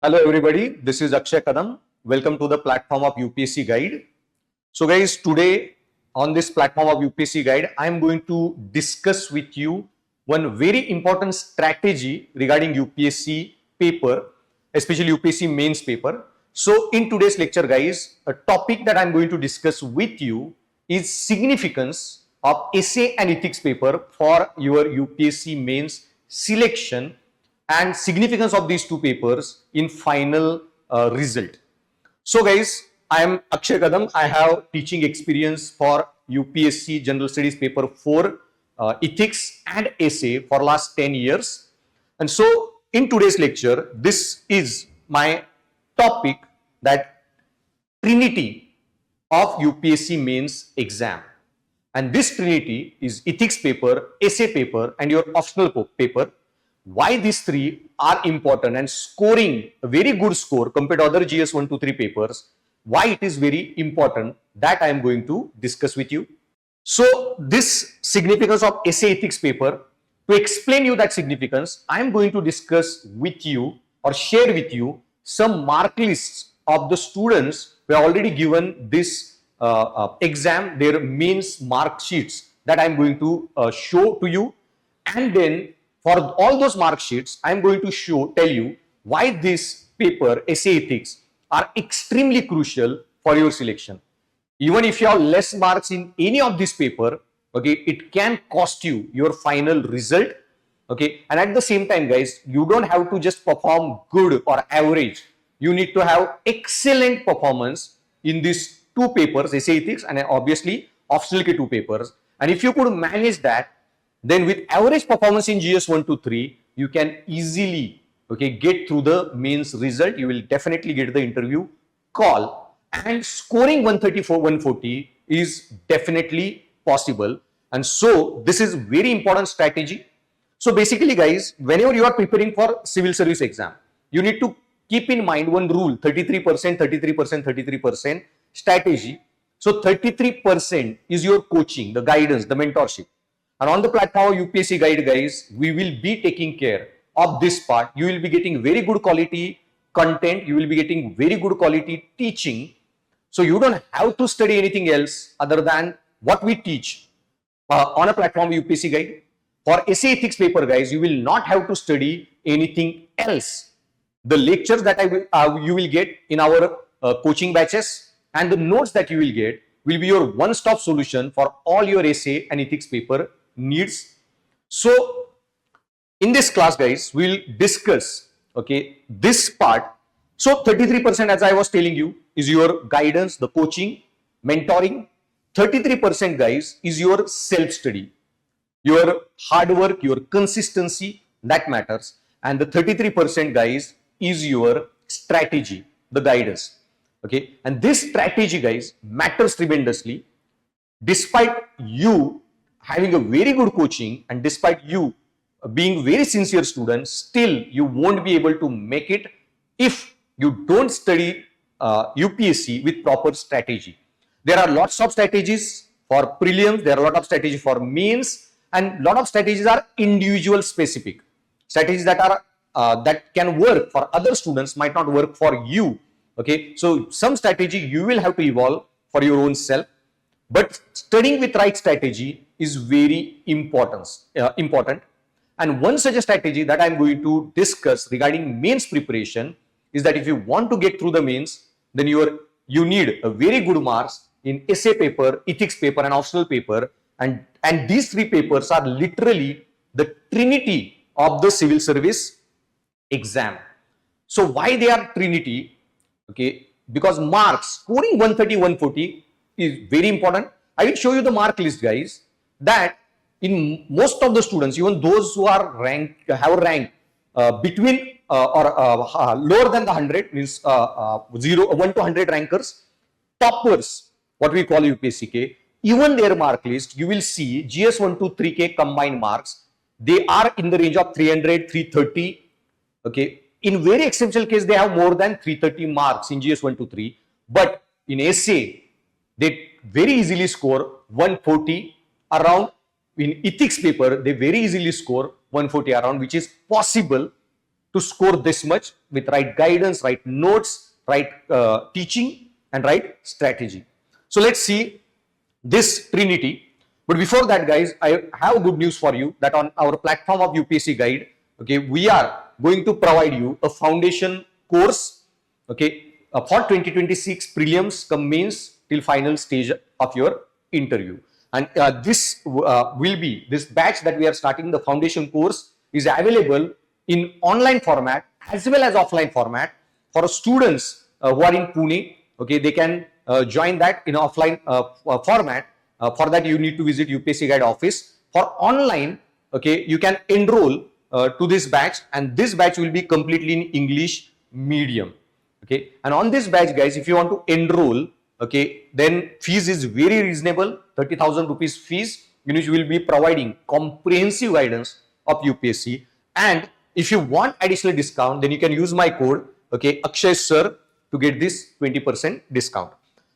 Hello everybody, this is Akshay Kadam. Welcome to the platform of UPSC Guide. So guys, today on this platform of UPSC Guide, I am going to discuss with you one very important strategy regarding UPSC paper, especially UPSC mains paper. So in today's lecture guys, a topic that I am going to discuss with you is significance of essay and ethics paper for your UPSC mains selection and significance of these two papers in final result. So guys, I am Akshay Kadam. I have teaching experience for UPSC General Studies paper 4 ethics and essay for last 10 years. And so in today's lecture, this is my topic, that Trinity of UPSC mains exam. And this Trinity is ethics paper, essay paper and your optional paper. Why these three are important and scoring a very good score compared to other GS 1, 2, 3 papers, why it is very important, that I am going to discuss with you. So this significance of essay ethics paper, to explain you that significance, I am going to discuss with you or share with you some mark lists of the students who have already given this exam, their mains mark sheets that I am going to show to you. And then for all those mark sheets, I am going to tell you why this paper, essay ethics, are extremely crucial for your selection. Even if you have less marks in any of this paper, okay, it can cost you your final result. Okay, and at the same time, guys, you don't have to just perform good or average. You need to have excellent performance in these two papers, essay ethics and obviously optional K2 papers. And if you could manage that, then with average performance in GS 1 to 3, you can easily get through the mains result. You will definitely get the interview call, and scoring 134, 140 is definitely possible. And so this is very important strategy. So basically guys, whenever you are preparing for civil service exam, you need to keep in mind one rule: 33%, 33%, 33% strategy. So 33% is your coaching, the guidance, the mentorship. And on the platform of UPSC Guide, guys, we will be taking care of this part. You will be getting very good quality content. You will be getting very good quality teaching. So you don't have to study anything else other than what we teach on a platform of UPSC Guide. For essay ethics paper, guys, you will not have to study anything else. The lectures that you will get in our coaching batches and the notes that you will get will be your one-stop solution for all your essay and ethics paper needs. So in this class, guys, we will discuss this part. So 33%, as I was telling you, is your guidance, the coaching, mentoring. 33%, guys, is your self-study, your hard work, your consistency, that matters. And the 33%, guys, is your strategy, the guidance. Okay, and this strategy, guys, matters tremendously. Despite you having a very good coaching and despite you being very sincere student, still you won't be able to make it if you don't study UPSC with proper strategy. There are lots of strategies for prelims, there are a lot of strategies for mains, and lot of strategies are individual specific. Strategies that are that can work for other students might not work for you. Okay, so some strategy you will have to evolve for your own self. But studying with right strategy is very important. And one such a strategy that I am going to discuss regarding mains preparation is that if you want to get through the mains, then you need a very good marks in essay paper, ethics paper and optional paper. And these three papers are literally the trinity of the civil service exam. So why they are trinity? Okay, because marks, scoring 130, 140 is very important. I will show you the mark list, guys, that in most of the students, even those who are have rank between lower than the 100, means 1 to 100 rankers, toppers, what we call UPSC, even their mark list, you will see GS 1 to 3K combined marks, they are in the range of 300, 330. Okay, in very exceptional case, they have more than 330 marks in GS 1 to 3, but in essay, they very easily score 140 around. In ethics paper, they very easily score 140 around, which is possible to score this much with right guidance, right notes, right teaching, and right strategy. So let's see this trinity. But before that, guys, I have good news for you that on our platform of UPSC Guide, okay, we are going to provide you a foundation course, okay, for 2026 prelims come mains till final stage of your interview. And this batch that we are starting, the foundation course, is available in online format as well as offline format for students who are in Pune. Okay, they can join that in offline format. For that, you need to visit UPSC Guide office. For online, okay, you can enroll to this batch, and this batch will be completely in English medium. Okay, and on this batch, guys, if you want to enroll, okay, then fees is very reasonable, 30,000 rupees fees, which will be providing comprehensive guidance of UPSC. And if you want additional discount, then you can use my code, okay, Akshay Sir, to get this 20% discount.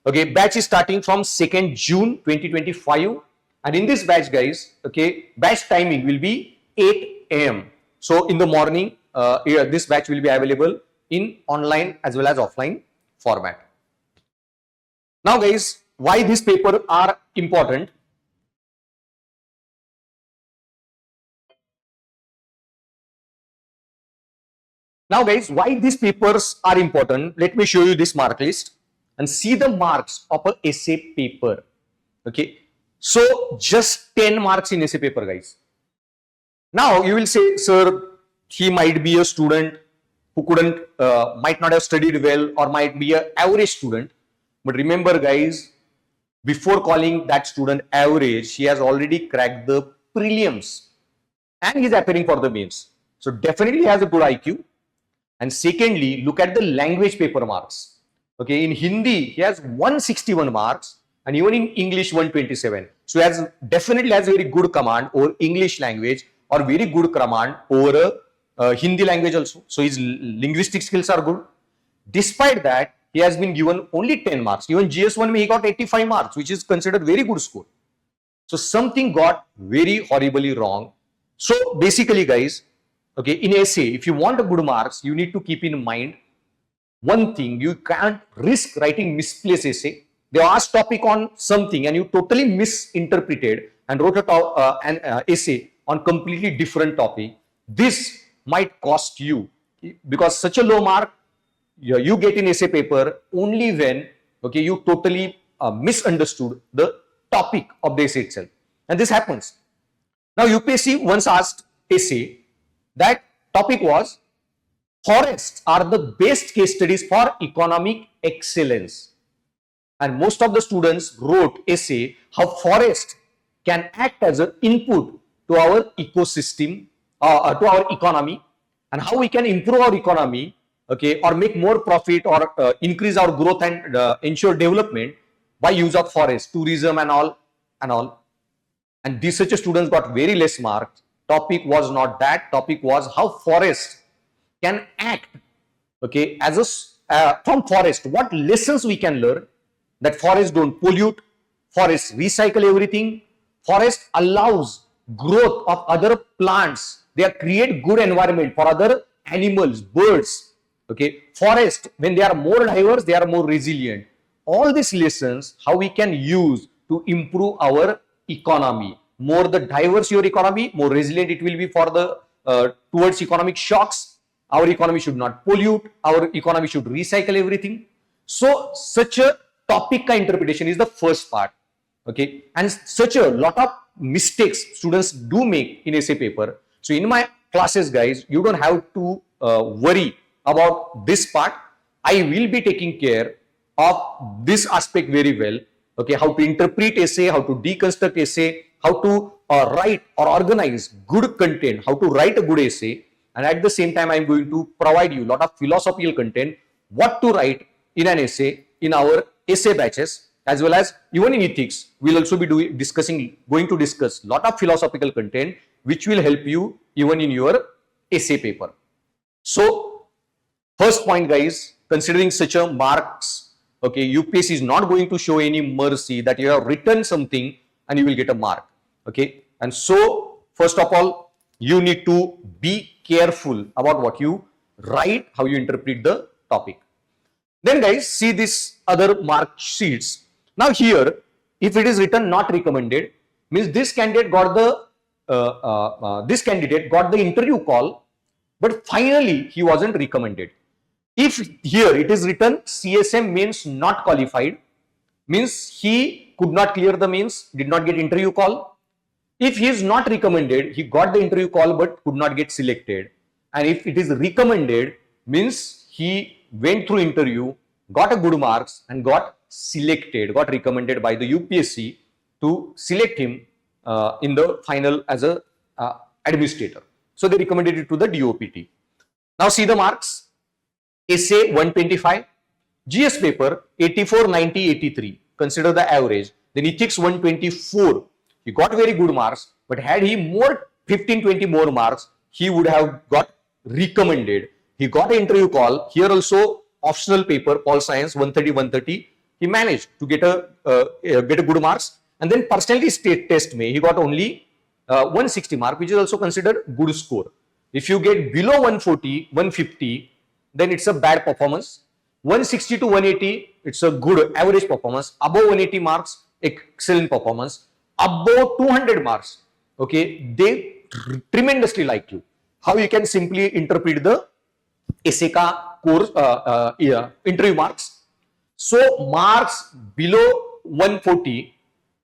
Okay, batch is starting from 2nd June 2025, and in this batch, guys, okay, batch timing will be 8 a.m. So in the morning, this batch will be available in online as well as offline format. Now, guys, why these papers are important? Now, guys, why these papers are important? Let me show you this mark list and see the marks of an essay paper. Okay, so just 10 marks in essay paper, guys. Now you will say, sir, he might be a student who might not have studied well, or might be an average student. But remember, guys, before calling that student average, he has already cracked the prelims and he's appearing for the mains. So definitely has a good IQ. And secondly, look at the language paper marks. Okay, in Hindi, he has 161 marks, and even in English, 127. So he definitely has a very good command over English language, or very good command over Hindi language also. So his linguistic skills are good. Despite that, he has been given only 10 marks. Even GS1 he got 85 marks, which is considered very good score. So something got very horribly wrong. So basically, guys, okay, in essay, if you want a good marks, you need to keep in mind one thing: you can't risk writing misplaced essay. They asked topic on something and you totally misinterpreted and wrote an essay on completely different topic. This might cost you, because such a low mark you get in essay paper only when, okay, you totally misunderstood the topic of the essay itself. And this happens. Now, UPSC once asked essay, that topic was forests are the best case studies for economic excellence. And most of the students wrote essay how forest can act as an input to our ecosystem, to our economy, and how we can improve our economy, okay, or make more profit, or increase our growth and ensure development by use of forest, tourism and all. And these such students got very less marks. Topic was not that. Topic was how forest can act, okay, as a from forest. What lessons we can learn? That forests don't pollute, forests recycle everything, forest allows growth of other plants. They create good environment for other animals, birds. Okay, forest, when they are more diverse, they are more resilient. All these lessons, how we can use to improve our economy. More the diverse your economy, more resilient it will be for the towards economic shocks. Our economy should not pollute. Our economy should recycle everything. So such a topic interpretation is the first part. Okay, and such a lot of mistakes students do make in essay paper. So in my classes, guys, you don't have to worry about this part. I will be taking care of this aspect very well. Okay, how to interpret essay, how to deconstruct essay, how to write or organize good content, how to write a good essay. And at the same time, I'm going to provide you a lot of philosophical content, what to write in an essay in our essay batches, as well as even in ethics. We'll also be going to discuss a lot of philosophical content, which will help you even in your essay paper. So first point, guys, considering such a marks, okay, UPSC is not going to show any mercy that you have written something and you will get a mark. Okay, and so first of all, you need to be careful about what you write, how you interpret the topic. Then guys, see this other mark sheets. Now here, if it is written not recommended, means this candidate got the interview call, but finally he wasn't recommended. If here it is written CSM means not qualified, means he could not clear the means, did not get interview call. If he is not recommended, he got the interview call but could not get selected. And if it is recommended, means he went through interview, got a good marks and got selected, got recommended by the UPSC to select him in the final as a administrator. So they recommended it to the DOPT. Now see the marks. Essay 125, GS paper 84, 90, 83. Consider the average. Then ethics 124. He got very good marks, but had he more 15, 20 more marks, he would have got recommended. He got an interview call. Here also optional paper, Pol Science 130, 130. He managed to get a good marks. And then personality state test he got only 160 mark, which is also considered good score. If you get below 140, 150, then it's a bad performance. 160 to 180, it's a good average performance. Above 180 marks, excellent performance. Above 200 marks, okay, they tremendously like you. How you can simply interpret the essay ka course interview marks. So marks below 140,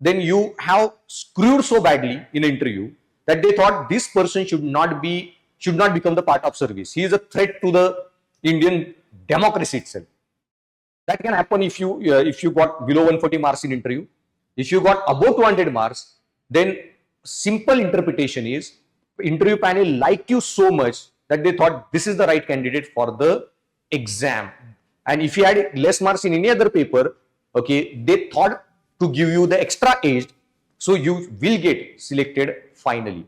then you have screwed so badly in an interview that they thought this person should not become the part of service. He is a threat to the Indian democracy itself. That can happen if you got below 140 marks in interview. If you got above 200 marks, then simple interpretation is interview panel liked you so much that they thought this is the right candidate for the exam. And if you had less marks in any other paper, okay, they thought to give you the extra age, so you will get selected finally.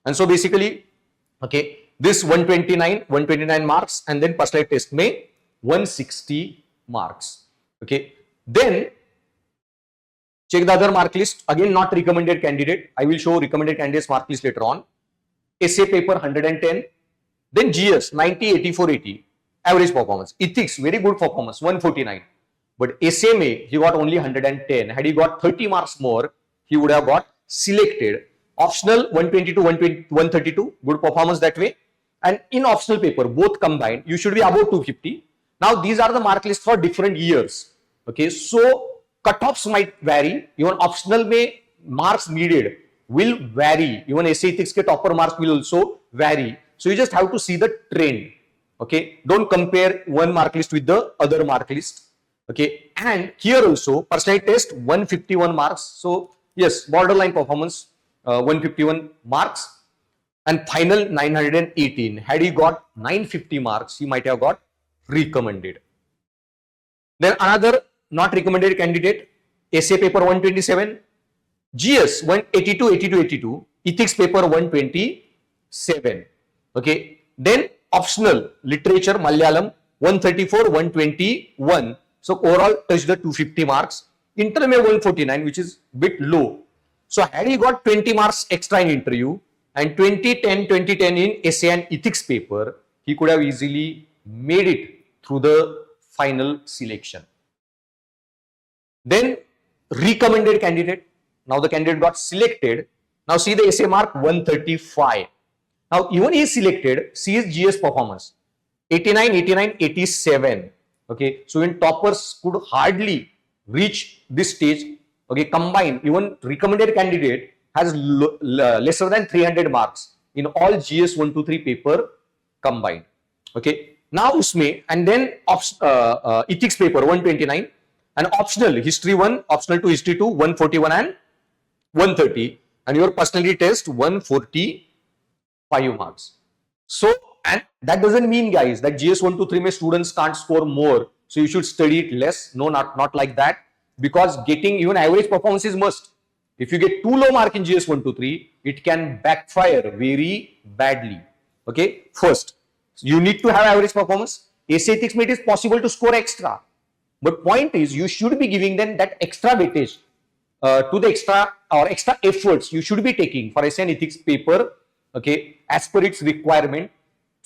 And so basically, okay, this 129 marks, and then personality test may 160 marks. Okay, then check the other mark list. Again, not recommended candidate. I will show recommended candidates mark list later on. Essay paper 110, then GS 90, 84, 80, average performance. Ethics, very good performance, 149. But essay he got only 110. Had he got 30 marks more, he would have got selected. Optional 122, 132, good performance that way. And in optional paper, both combined, you should be above 250. Now, these are the mark lists for different years. Okay, so cutoffs might vary. Even optional marks needed will vary. Even essay ethics ke topper marks will also vary. So you just have to see the trend. Okay, don't compare one mark list with the other mark list. Okay, and here also personality test 151 marks. So yes, borderline performance 151 marks. And final 918. Had he got 950 marks, he might have got recommended. Then another not recommended candidate, essay paper 127, GS 182, 82, 82, ethics paper 127. Okay. Then optional literature Malayalam 134, 121. So overall touched the 250 marks. Inter may 149, which is bit low. So had he got 20 marks extra in interview, and 2010 in essay and ethics paper, he could have easily made it through the final selection. Then recommended candidate. Now the candidate got selected. Now see the essay mark 135. Now even he is selected, see his GS performance 89, 89, 87. Okay, so when toppers could hardly reach this stage, okay, combined, even recommended candidate has lesser than 300 marks in all GS 1, 2, 3 paper combined. Okay, now usme, and then ethics paper 129, and optional history 1, optional 2, history 2, 141 and 130, and your personality test 145 marks. So, and that doesn't mean, guys, that GS 1, 2, 3 students can't score more, so you should study it less. No, not like that, because getting even average performance is must. If you get too low mark in GS 1, 2, 3, it can backfire very badly. Okay, first, you need to have average performance. Essay ethics it is possible to score extra, but point is you should be giving them that extra weightage to the extra efforts you should be taking for essay and ethics paper. Okay, as per its requirement.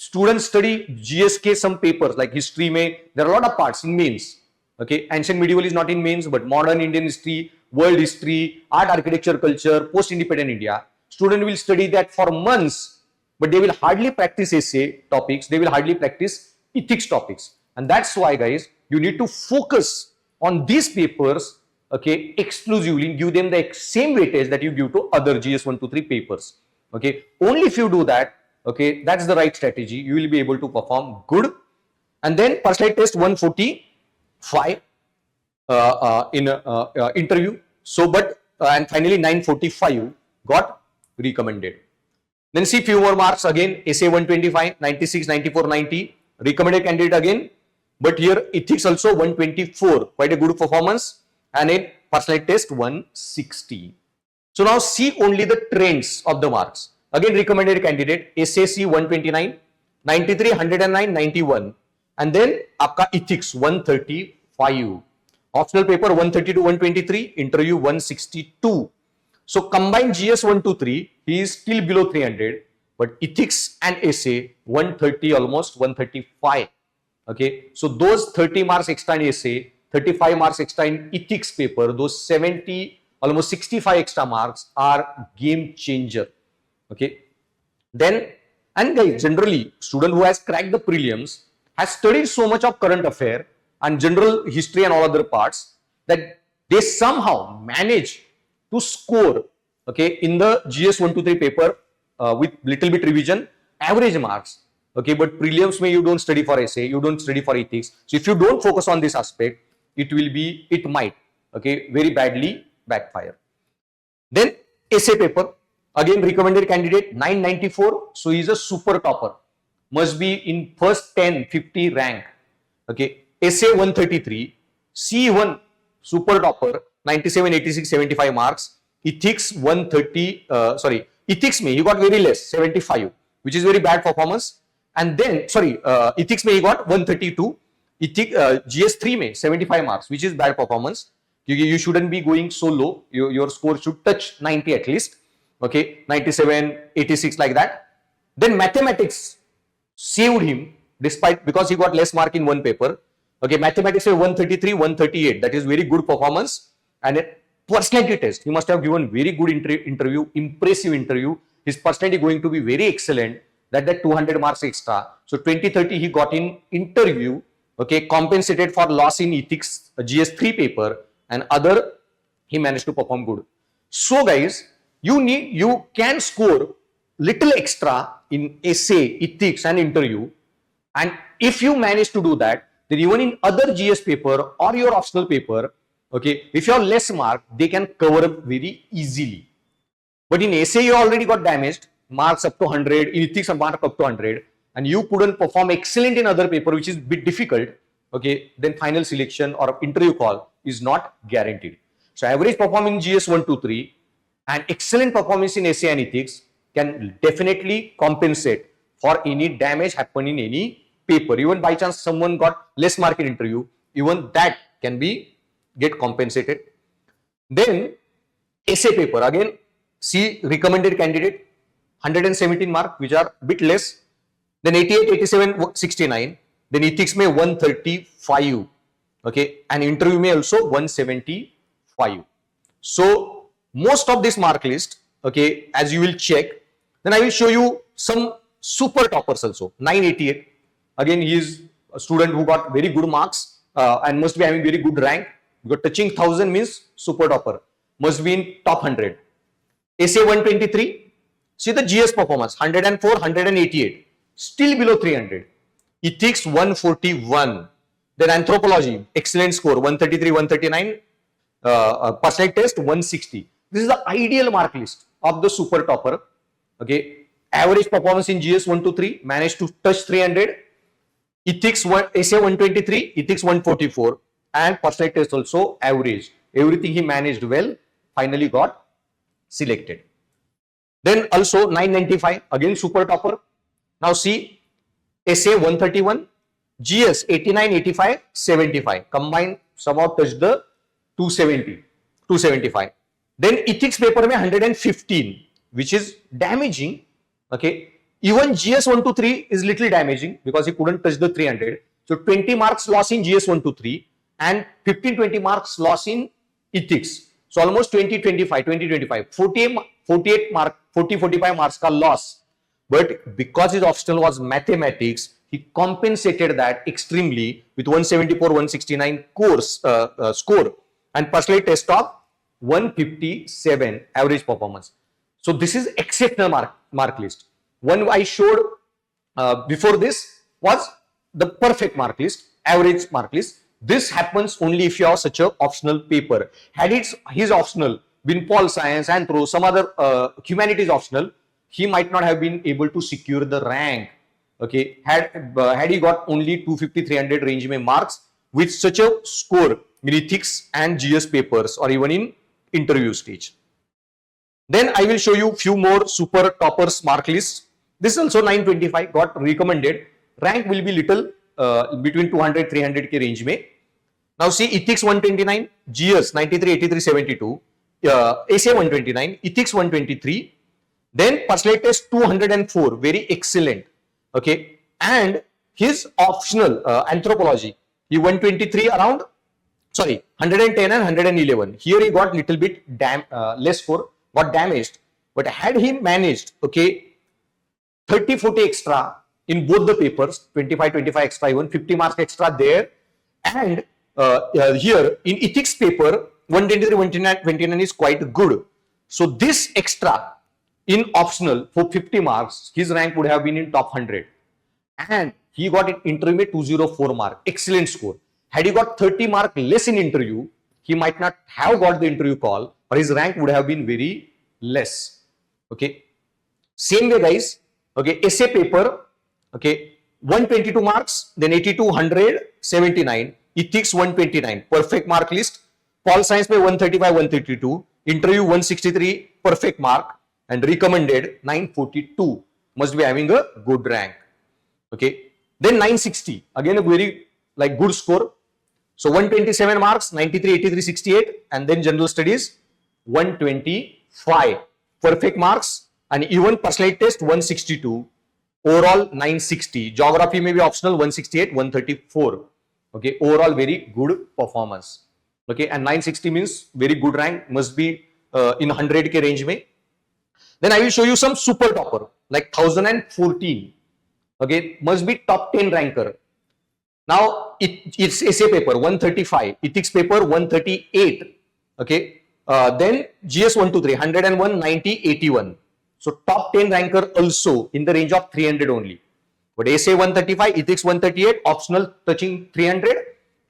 students study GS के some papers like history में there are a lot of parts in mains. Okay, ancient medieval is not in mains, but modern Indian history, world history, art, architecture, culture, post-independent India. Student will study that for months, but they will hardly practice essay topics. They will hardly practice ethics topics, and that's why, guys, you need to focus on these papers. Okay, exclusively give them the same weightage that you give to other GS 1 to 3 papers. Okay, only if you do that, okay, that's the right strategy. You will be able to perform good. And then personality test 145 in interview. So, but and finally 945 got recommended. Then see few more marks again. Essay 125, 96, 94, 90. Recommended candidate again. But here ethics also 124. Quite a good performance. And in personality test 160. So now see only the trends of the marks. Again recommended candidate. SAC 129, 93, 109, 91. And then आपका ethics 135. Optional paper 130 to 123. Interview 162. So combined GS 1 to 3, he is still below 300. But ethics and essay 130, almost 135. Okay. So those 30 marks extra in essay, 35 marks extra in ethics paper, those 70, almost 65 extra marks are game changer. Okay. Then, and guys, generally, student who has cracked the prelims has studied so much of current affair and general history and all other parts that they somehow manage to score, okay, in the GS 1 to 3 paper with little bit revision, average marks. Okay, but prelims may you don't study for essay, you don't study for ethics. So if you don't focus on this aspect, it might, okay, very badly backfire. Then essay paper, again recommended candidate 994. So he is a super topper, must be in first 10, 50 rank. Okay, essay 133, C1 super topper 97, 86, 75 marks. Ethics 130, ethics may he got very less 75, which is very bad performance. And then ethics may he got 132. GS3 may 75 marks, which is bad performance. You shouldn't be going so low. Your score should touch 90 at least. Okay, 97, 86 like that. Then mathematics saved him because he got less mark in one paper. Okay, mathematics 133, 138. That is very good performance. And a personality test, he must have given very good interview, impressive interview. His personality going to be very excellent. That 200 marks extra. So 2030 he got in interview. Okay, compensated for loss in ethics GS3 paper, and other he managed to perform good. So guys, you can score little extra in essay, ethics and interview, and if you manage to do that, then even in other GS paper or your optional paper, okay, if you have less mark, they can cover up very easily. But in essay you already got damaged, marks up to 100, in ethics mark up to 100, and you couldn't perform excellent in other paper, which is a bit difficult, okay, then final selection or interview call is not guaranteed. So average performance in GS 1 to 3 and excellent performance in essay and ethics can definitely compensate for any damage happen in any paper. Even by chance someone got less mark in interview, even that can get compensated. Then essay paper, again see recommended candidate 117 mark, which are a bit less. Then 88, 87, 69. Then ethics may 135. Okay, and interview may also 175. So most of this mark list, okay, as you will check, then I will show you some super toppers also. 988. Again, he is a student who got very good marks and must be having very good rank. Because touching 1000 means super topper. Must be in top 100. Essay 123. See the GS performance 104, 188. Still below 300. Ethics 141. Then anthropology, excellent score 133, 139. Personality test 160. This is the ideal mark list of the super topper. Okay, average performance in GS 1 to 3 managed to touch 300. Ethics essay 123, ethics 144, and personality test also average. Everything he managed well. Finally got selected. Then also 995, again super topper. Now see, essay 131, GS 89, 85, 75. Combined somehow touched the 270, 275. Then ethics paper में 115, which is damaging. Okay, Even GS 1 to 3 is little damaging because he couldn't touch the 300. So 20 marks loss in GS 1 to 3 and 15-20 marks loss in ethics. So almost 20-25, 20-25, 48 mark, 40-45 marks ka loss. But because his optional was mathematics, he compensated that extremely with 174-169 score and personal test of 157 average performance. So this is exceptional mark list. One I showed before this was the perfect mark list, average mark list. This happens only if you have such a optional paper. Had his optional been Pol Science, Anthro, some other humanities optional, he might not have been able to secure the rank. Okay, had he got only 250-300 range mein marks with such a score in ethics and GS papers or even in interview stage. Then I will show you few more super toppers mark lists. This is also 925 got recommended. Rank will be little between 200-300k range mein. Now see ethics 129, GS 93, 83, 72, essay 129, ethics 123, then personal test 204, very excellent. Okay, and his optional anthropology, he 123 around, sorry, 110 and 111. Here he got little bit less score, got damaged. But had he managed, okay, 30-40 extra in both the papers, 25-25 extra, even 50 marks extra there, and here in ethics paper, 123-129 is quite good. So this extra in optional for 50 marks, his rank would have been in top 100. And he got in interview 204 mark, excellent score. Had he got 30 mark less in interview, he might not have got the interview call, or his rank would have been very less. Okay. Same way, guys. Okay, essay paper. Okay, 122 marks, then 82, 100, 79. Ethics 129, perfect mark list. Pol Science में 135, 132. Interview 163, perfect mark. And recommended 942. Must be having a good rank. Okay. Then 960, again a very like good score. So 127 marks, 93, 83, 68, and then general studies 125, perfect marks, and even personal test 162, overall 960. Geography may be optional 168, 134. Okay, overall very good performance. Okay, and 960 means very good rank, must be in 100k range mein. Then I will show you some super topper like 1014. Okay, must be top 10 ranker. Now it's essay paper 135, ethics paper 138. Okay, then GS 123, 101, 90, 81. So top 10 ranker also in the range of 300 only. But essay 135, ethics 138, optional touching 300,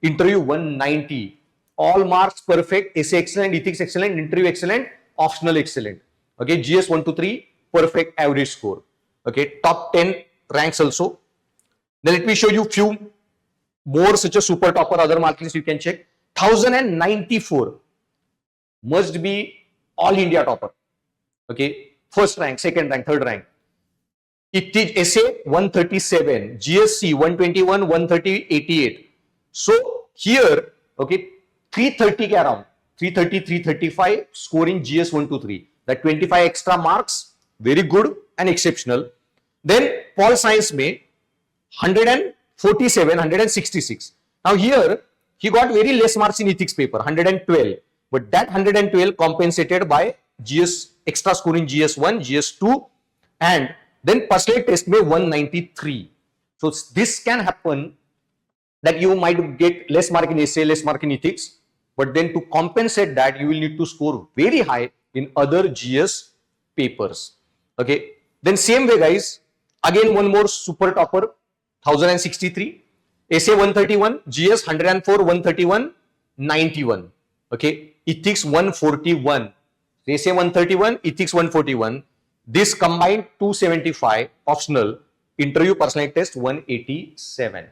interview 190. All marks perfect, essay excellent, ethics excellent, interview excellent, optional excellent. Okay, GS 123, perfect average score. Okay, top 10 ranks also. Then let me show you few more such a super topper other mark list you can check. 1094 must be all India topper. Okay, first rank, second rank, third rank. It is essay 137, GSC 121, 130, 88. So here, okay, 330 around, 330, 335 scoring GS 123. That 25 extra marks, very good and exceptional. Then Pol Science may 147, 166. Now here he got very less marks in ethics paper, 112. But that 112 compensated by GS extra score in GS1, GS2, and then personal test may 193. So this can happen that you might get less mark in essay, less mark in ethics, but then to compensate that you will need to score very high in other GS papers. Okay. Then same way, guys, again one more super topper, 1063, essay 131, GS 104, 131, 91. Okay, ethics 141, essay 131, ethics 141. This combined 275 optional, interview personal test 187.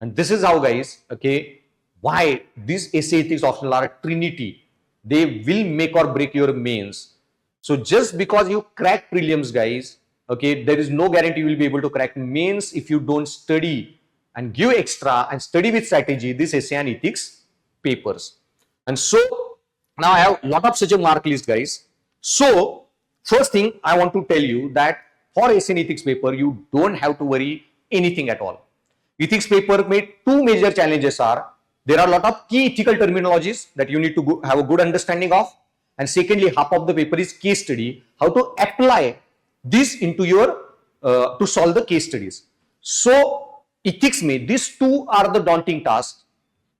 And this is how, guys, okay, why these essay ethics optional are a trinity. They will make or break your mains. So just because you crack prelims, guys, okay, there is no guarantee you will be able to crack mains if you don't study and give extra and study with strategy this essay and ethics papers. And so now I have a lot of such a mark list, guys. So first thing I want to tell you that for essay and ethics paper, you don't have to worry anything at all. Ethics paper made two major challenges are, there are a lot of key ethical terminologies that you need to have a good understanding of. And secondly, half of the paper is case study, how to apply this into your, to solve the case studies. So ethics mein, these two are the daunting tasks.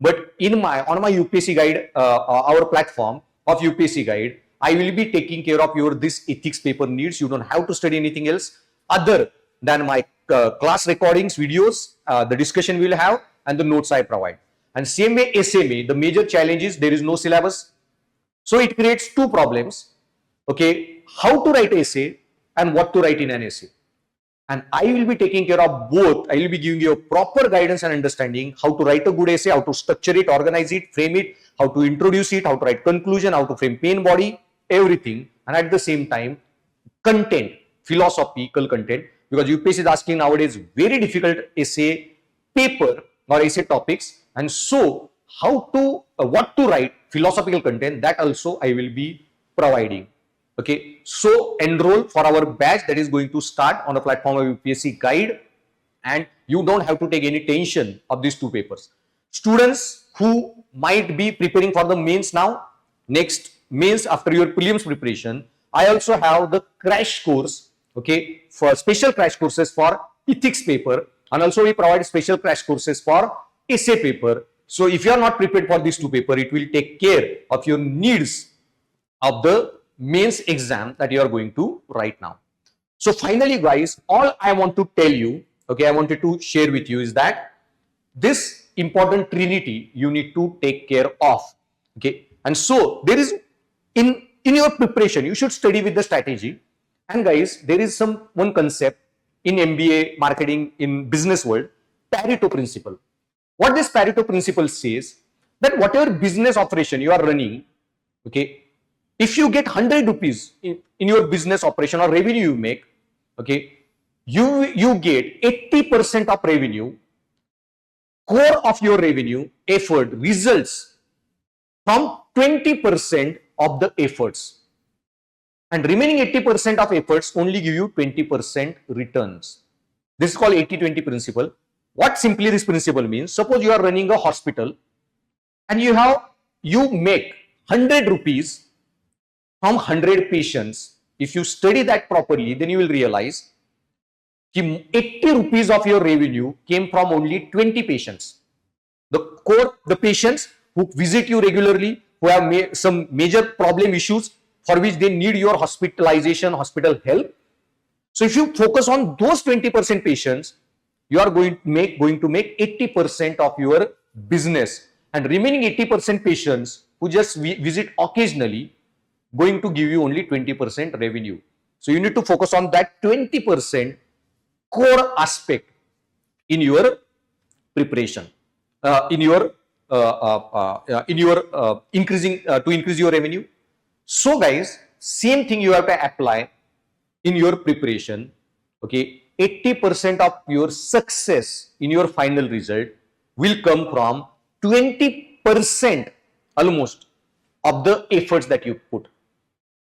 But on my UPSC guide, our platform of UPSC guide, I will be taking care of your this ethics paper needs. You don't have to study anything else other than my class recordings, videos, the discussion we will have, and the notes I provide. And same way essay, the major challenge is there is no syllabus. So it creates two problems. Okay, how to write essay and what to write in an essay. And I will be taking care of both. I will be giving you a proper guidance and understanding how to write a good essay, how to structure it, organize it, frame it, how to introduce it, how to write conclusion, how to frame main body, everything. And at the same time, content, philosophical content, because UPSC is asking nowadays very difficult essay paper or essay topics. And so how to, what to write, philosophical content, that also I will be providing. Okay, so enroll for our batch that is going to start on the platform of UPSC guide, and you don't have to take any tension of these two papers. Students who might be preparing for the mains now, next mains after your prelims preparation, I also have the crash course, okay, for special crash courses for ethics paper, and also we provide special crash courses for essay paper. So if you are not prepared for these two papers, it will take care of your needs of the mains exam that you are going to write now. So finally, guys, all I want to tell you, okay, I wanted to share with you is that this important trinity you need to take care of. Okay, and so there is in your preparation you should study with the strategy. And guys, there is one concept in MBA, marketing, in business world, Pareto principle. What this Pareto principle says, that whatever business operation you are running, okay, if you get 100 rupees in your business operation or revenue you make, okay, you get 80% of revenue, core of your revenue, effort, results from 20% of the efforts. And remaining 80% of efforts only give you 20% returns. This is called 80-20 principle. What simply this principle means, suppose you are running a hospital and you make 100 rupees from 100 patients. If you study that properly, then you will realize that 80 rupees of your revenue came from only 20 patients. The patients who visit you regularly, who have some major problem issues for which they need your hospitalization, hospital help. So if you focus on those 20% patients, you are going to make 80% of your business, and remaining 80% patients who just visit occasionally, going to give you only 20% revenue. So you need to focus on that 20% core aspect in your preparation, increasing to increase your revenue. So guys, same thing you have to apply in your preparation. Okay, 80% of your success in your final result will come from 20% almost of the efforts that you put.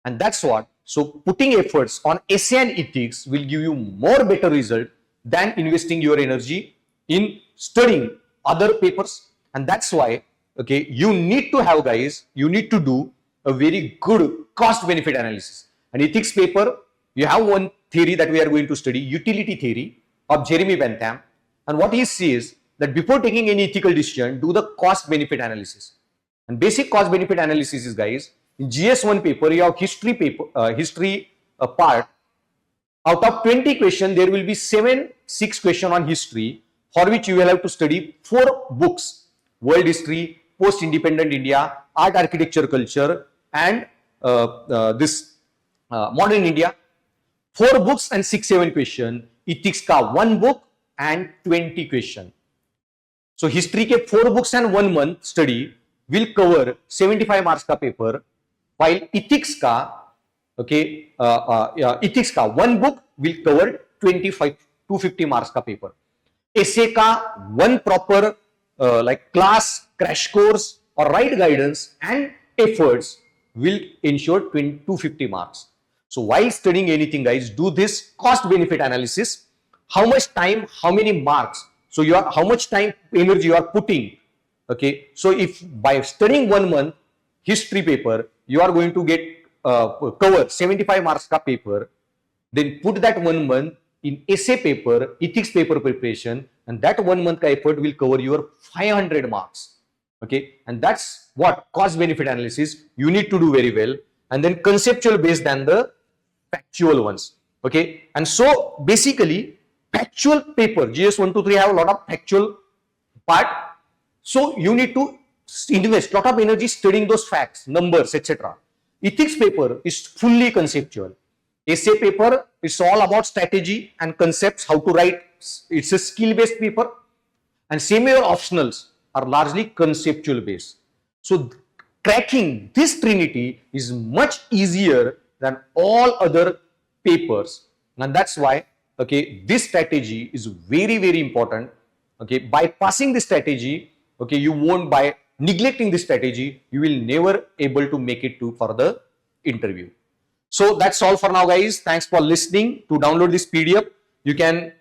And that's what, so putting efforts on essay and ethics will give you more better result than investing your energy in studying other papers. And that's why, okay, you need to have, guys, you need to do a very good cost benefit analysis. And ethics paper, you have one theory that we are going to study, utility theory of Jeremy Bentham. And what he says that before taking any ethical decision, do the cost benefit analysis. And basic cost benefit analysis is, guys, in GS1 paper, you have history paper, part. Out of 20 questions, there will be 6 questions on history, for which you will have to study 4 books: world history, post-independent India, art, architecture, culture, and modern India. 4 books and 6-7 questions. Ethics ka 1 book and 20 questions. So history ke 4 books and 1 month study will cover 75 marks ka paper, while ethics ka, okay, ethics ka 1 book will cover 250 marks ka paper. Essay ka 1 proper like class, crash course or right guidance and efforts will ensure 250 marks. So while studying anything, guys, do this cost benefit analysis. How much time, how many marks? So how much time, energy you are putting. Okay. So if by studying 1 month history paper, you are going to get cover 75 marks ka paper, then put that 1 month in essay paper, ethics paper preparation, and that 1 month ka effort will cover your 500 marks. Okay. And that's what cost benefit analysis you need to do very well. And then conceptual based than the factual ones. Okay. And so basically factual paper, GS 1, 2, 3 have a lot of factual part. So you need to invest a lot of energy studying those facts, numbers, etc. Ethics paper is fully conceptual. Essay paper is all about strategy and concepts, how to write. It's a skill-based paper. And same your optionals are largely conceptual based. So cracking this trinity is much easier than all other papers. And that's why, okay, this strategy is very, very important. Okay, by passing this strategy, okay, you won't, by neglecting this strategy, you will never able to make it to for the interview. So that's all for now, guys. Thanks for listening. To download this PDF, you can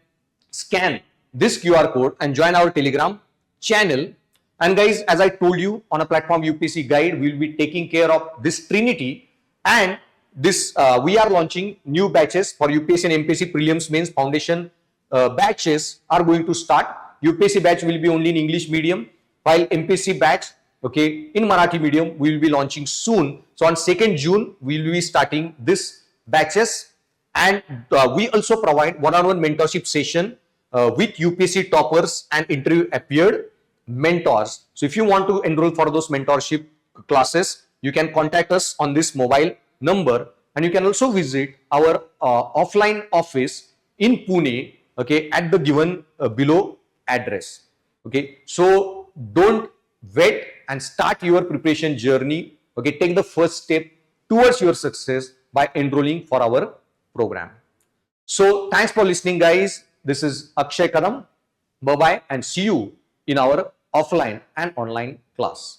scan this QR code and join our Telegram channel. And guys, as I told you, on a platform UPSC guide, we will be taking care of this trinity, and this we are launching new batches for UPSC and MPSC prelims, mains, foundation batches are going to start. UPSC batch will be only in English medium, while MPSC batch, okay, in Marathi medium, we will be launching soon. So on 2nd June, we will be starting this batches, and we also provide one-on-one mentorship session with UPSC toppers and interview appeared mentors. So if you want to enroll for those mentorship classes, you can contact us on this mobile number, and you can also visit our offline office in Pune, okay, at the given below address. Okay, so don't wait and start your preparation journey. Okay, take the first step towards your success by enrolling for our program. So thanks for listening, guys. This is Akshay Kadam. Bye bye, and see you in our offline and online class.